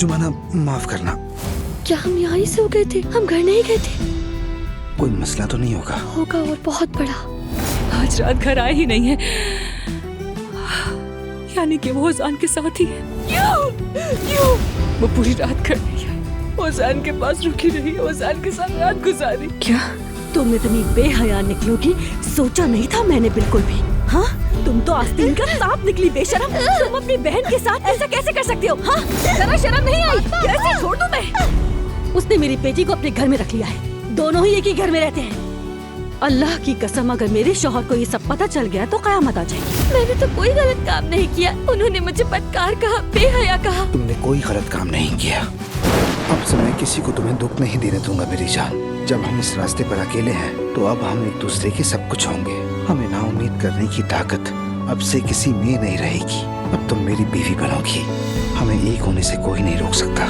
जुमाना माफ करना। क्या हम यहाँ ही सो गए थे? हम घर नहीं गए थे? कोई मसला तो नहीं होगा? होगा, और बहुत बड़ा। आज रात घर आए ही नहीं है, यानी कि वो ओजान के साथ ही है। क्यों? वो पूरी रात घर नहीं आई, ओजान के पास रुकी रही, ओजान के साथ रात गुजारी। क्या तुम इतनी बेहया निकलोगी सोचा नहीं था मैंने बिल्कुल भी। हाँ, तुम तो आस्तीन का सांप निकली बेशरम। तुम अपनी बहन के साथ ऐसा कैसे कर सकती हो? हाँ, जरा शर्म नहीं आई? कैसे छोड़ दूं मैं? उसने मेरी बेटी को अपने घर में रख लिया है, दोनों ही एक ही घर में रहते हैं। अल्लाह की कसम, अगर मेरे शौहर को ये सब पता चल गया तो कयामत आ जाएगी। मैंने तो कोई गलत काम नहीं किया। उन्होंने मुझे बदकार कहा, बेहया कहा। तुमने कोई गलत काम नहीं किया। अब से मैं किसी को तुम्हें दुख नहीं देने दूंगा मेरी जान। जब हम इस रास्ते पर अकेले हैं तो अब हम एक दूसरे के सब कुछ होंगे। हमें नाउम्मीद करने की ताकत अब से किसी में नहीं रहेगी। अब तुम मेरी बीवी बनोगी, हमें एक होने से कोई नहीं रोक सकता।